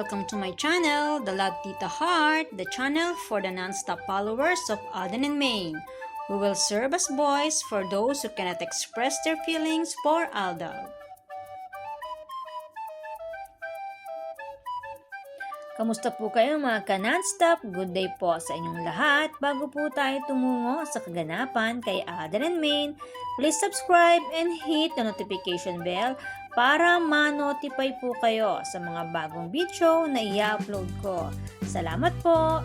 welcome to my channel, The Love Tita Heart, the channel for the non-stop followers of Alden and Maine, who will serve as voice for those who cannot express their feelings for Aldab. Kamusta po kayo mga ka-non-stop? Good day po sa inyong lahat. Bago po tayo tumungo sa kaganapan kay Alden and Maine, please subscribe and hit the notification bell para ma-notify po kayo sa mga bagong video na i-upload ko. Salamat po!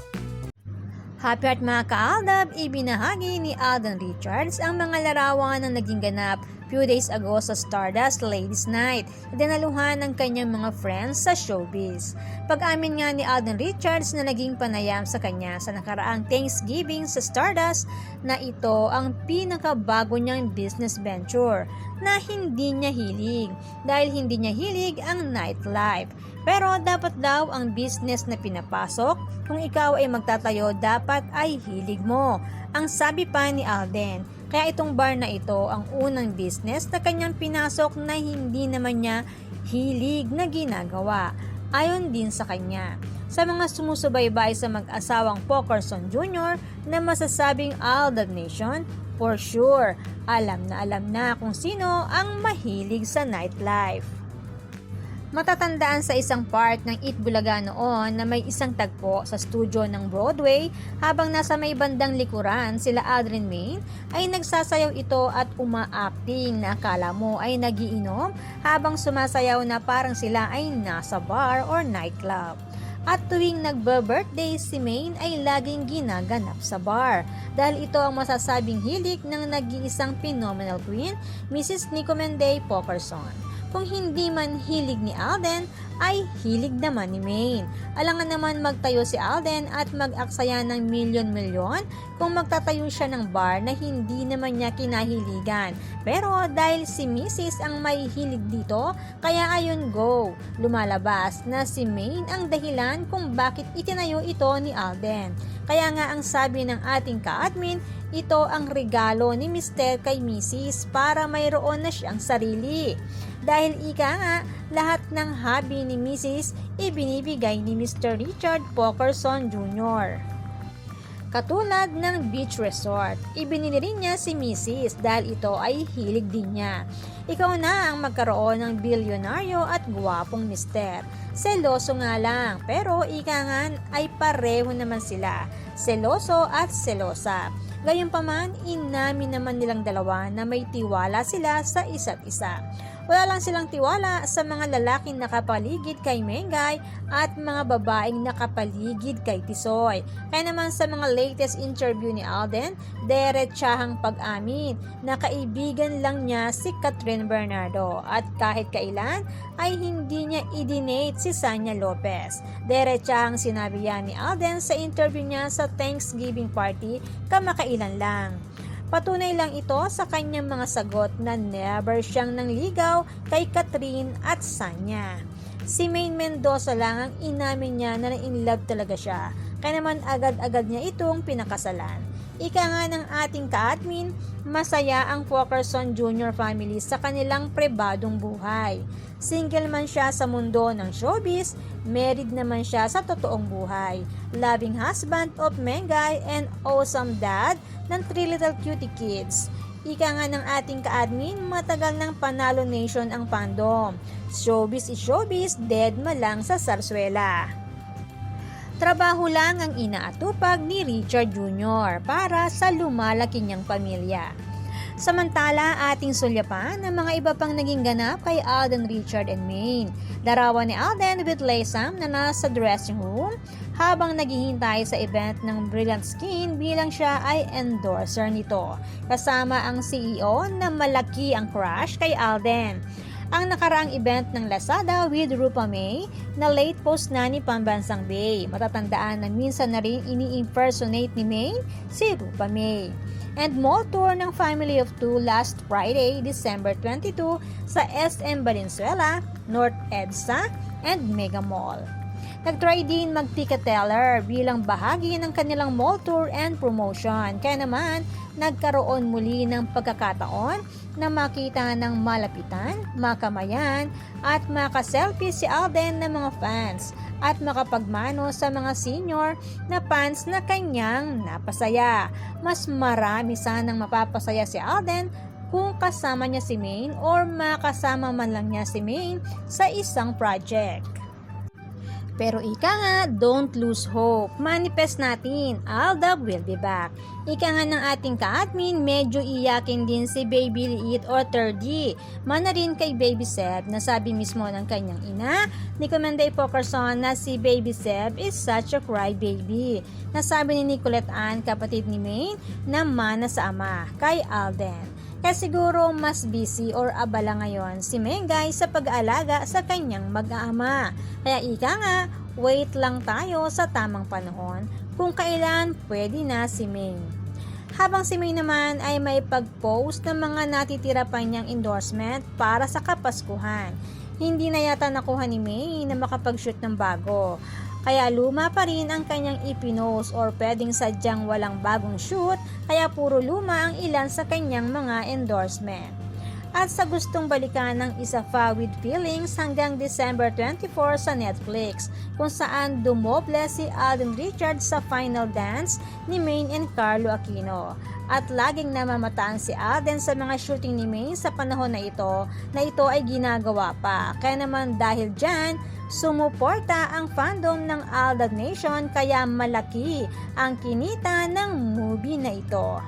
Happy at mga ka-Aldab, ibinahagi ni Alden Richards ang mga larawan na naging ganap few days ago sa Stardust Ladies Night na dinaluhan ng kanyang mga friends sa showbiz. Pag-amin nga ni Alden Richards na naging panayam sa kanya sa nakaraang Thanksgiving sa Stardust na ito ang pinakabago niyang business venture na hindi niya hilig dahil hindi niya hilig ang nightlife. Pero dapat daw ang business na pinapasok, kung ikaw ay magtatayo dapat ay hilig mo. Ang sabi pa ni Alden. Kaya itong bar na ito ang unang business na kanyang pinasok na hindi naman niya hilig na ginagawa. Ayon din sa kanya. Sa mga sumusubaybay sa mag-asawang Pokerson Jr. na masasabing Aldab Nation, for sure, alam na kung sino ang mahilig sa nightlife. Matatandaan sa isang part ng Eat Bulaga noon na may isang tagpo sa studio ng Broadway habang nasa may bandang likuran sila Alden and Maine ay nagsasayaw ito at uma-acting na akala mo ay nagiinom habang sumasayaw na parang sila ay nasa bar or nightclub. At tuwing nagbe-birthday si Maine ay laging ginaganap sa bar dahil ito ang masasabing hilig ng nag-iisang phenomenal queen, Mrs. Nico Menday Pokerson. Kung hindi man hilig ni Alden, ay hilig naman ni Maine. Alangan naman magtayo si Alden at mag-aksaya ng milyon-milyon kung magtatayo siya ng bar na hindi naman niya kinahiligan. Pero dahil si Mrs. ang may hilig dito, kaya ayun go, lumalabas na si Maine ang dahilan kung bakit itinayo ito ni Alden. Kaya nga ang sabi ng ating ka-admin, ito ang regalo ni Mr. kay Mrs. para mayroon na siyang sarili. Dahil ika nga, lahat ng hobby ni Mrs. ibinibigay ni Mr. Richard Pokerson Jr. Katulad ng beach resort, ibinili rin niya si Mrs. dahil ito ay hilig din niya. Ikaw na ang magkaroon ng bilyonaryo at gwapong mister. Seloso nga lang, pero ika nga ay pareho naman sila, seloso at selosa. Gayunpaman, inamin naman nilang dalawa na may tiwala sila sa isa't isa. Wala lang silang tiwala sa mga lalaking nakapaligid kay Mengay at mga babaeng nakapaligid kay Tisoy. Kaya naman sa mga latest interview ni Alden, derechahang pag-amin na kaibigan lang niya si Catherine Bernardo at kahit kailan ay hindi niya i-dinate si Sanya Lopez. Derechahang sinabi yan ni Alden sa interview niya sa Thanksgiving party kamakailan lang. Patunay lang ito sa kanyang mga sagot na never siyang nangligaw kay Catherine at Sanya. Si Maine Mendoza lang ang inamin niya na in-love talaga siya, kaya naman agad-agad niya itong pinakasalan. Ika nga ng ating ka-admin, masaya ang Pokerson Jr. family sa kanilang pribadong buhay. Single man siya sa mundo ng showbiz, married naman siya sa totoong buhay. Loving husband of Mengay and awesome dad ng 3 little cutie kids. Ika nga ng ating ka-admin, matagal ng Panalo Nation ang fandom. Showbiz is showbiz, dead malang sa sarsuela. Trabaho lang ang inaatupag ni Richard Jr. para sa lumalaki niyang pamilya. Samantala, ating sulyapan ang mga iba pang naging ganap kay Alden Richard and Maine. Larawan ni Alden with Laysam na nasa dressing room habang naghihintay sa event ng Brilliant Skin bilang siya ay endorser nito. Kasama ang CEO na malaki ang crush kay Alden. Ang nakaraang event ng Lazada with Rupa May na late post na ni Pambansang Bay. Matatandaan na minsan na rin ini-impersonate ni May si Rupa May. And mall tour ng Family of Two last Friday, December 22 sa SM Valenzuela, North EDSA, and Mega Mall. Nag-try din mag-ticket teller bilang bahagi ng kanilang mall tour and promotion. Kaya naman, nagkaroon muli ng pagkakataon na makita ng malapitan, makamayan at makaselfie si Alden ng mga fans at makapagmano sa mga senior na fans na kanyang napasaya. Mas marami sanang mapapasaya si Alden kung kasama niya si Maine or makasama man lang niya si Maine sa isang project. Pero ika nga, don't lose hope. Manifest natin, Aldab will be back. Ika nga ng ating ka-admin, medyo iyakin din si Baby Liit or 3D. Mana rin kay Baby Seb na sabi mismo ng kanyang ina ni Commander Pokerson na si Baby Seb is such a crybaby. Nasabi ni Nicolette Ann, kapatid ni Maine, na mana sa ama kay Alden. Kaya siguro mas busy or abala ngayon si Mengay sa pag-aalaga sa kanyang mag-aama. Kaya ika nga, wait lang tayo sa tamang panahon kung kailan pwede na si Ming. Habang si Ming naman ay may pag-post ng mga natitira pa niyang endorsement para sa Kapaskuhan. Hindi na yata nakuha ni May na makapag-shoot ng bago. Kaya luma pa rin ang kanyang ipinost or pwedeng sadyang walang bagong shoot kaya puro luma ang ilan sa kanyang mga endorsement. At sa gustong balikan ng Isa Pa with Feelings hanggang December 24 sa Netflix kung saan dumoble si Alden Richards sa final dance ni Maine and Carlo Aquino. At laging namamataan si Alden sa mga shooting ni Maine sa panahon na ito ay ginagawa pa. Kaya naman dahil dyan, sumuporta ang fandom ng Aldab Nation kaya malaki ang kinita ng movie na ito.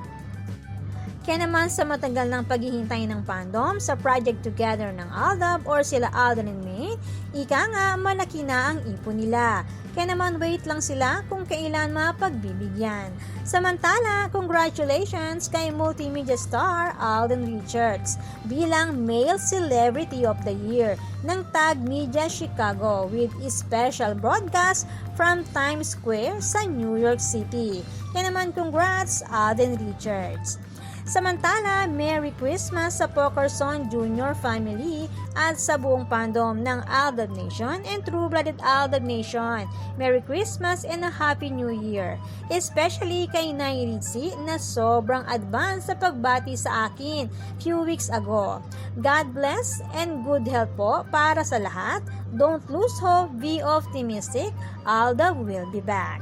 Kaya naman sa matagal ng paghihintay ng fandom sa project together ng Aldab or sila Alden and May, ika nga malaki na ang ipon nila. Kaya naman wait lang sila kung kailan mapagbibigyan. Samantala, congratulations kay multimedia star Alden Richards bilang Male Celebrity of the Year ng Tag Media Chicago with a special broadcast from Times Square sa New York City. Kaya naman congrats Alden Richards. Samantala, Merry Christmas sa Pokerson Jr. family at sa buong fandom ng Aldab Nation and True-Blooded Aldab Nation. Merry Christmas and a Happy New Year. Especially kay Nay Ritzy na sobrang advance sa pagbati sa akin few weeks ago. God bless and good health po para sa lahat. Don't lose hope, be optimistic. Aldab will be back.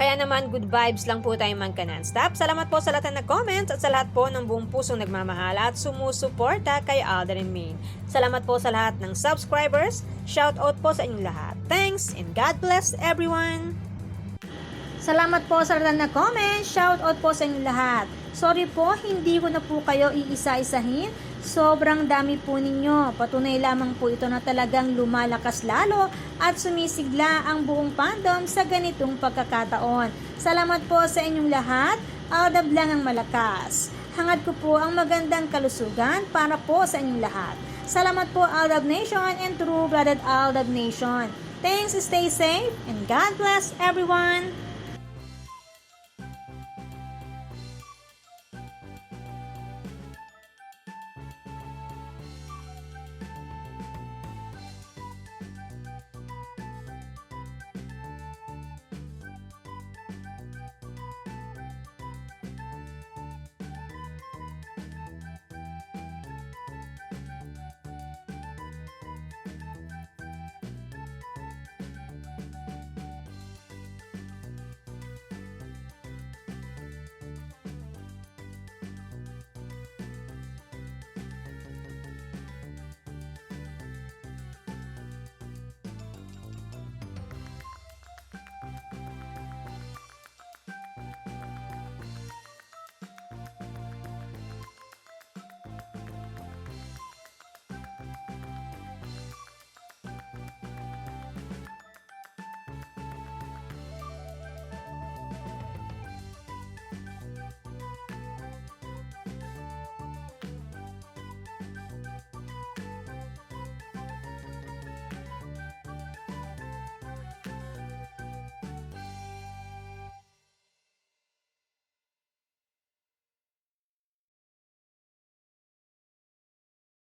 Kaya naman, good vibes lang po tayo man non-stop. Salamat po sa lahat na nag-comments at sa lahat po ng buong pusong nagmamahal at sumusuporta kay Alden and Maine. Salamat po sa lahat ng subscribers. Shout out po sa inyong lahat. Thanks and God bless everyone! Salamat po sa lahat na nag-comment. Shout out po sa inyong lahat. Sorry po, hindi ko na po kayo iisa-isahin. Sobrang dami po ninyo. Patunay lamang po ito na talagang lumalakas lalo at sumisigla ang buong fandom sa ganitong pagkakataon. Salamat po sa inyong lahat. Aldab lang ang malakas. Hangad ko po ang magandang kalusugan para po sa inyong lahat. Salamat po Aldab Nation and True-Blooded Aldab Nation. Thanks, stay safe, and God bless everyone!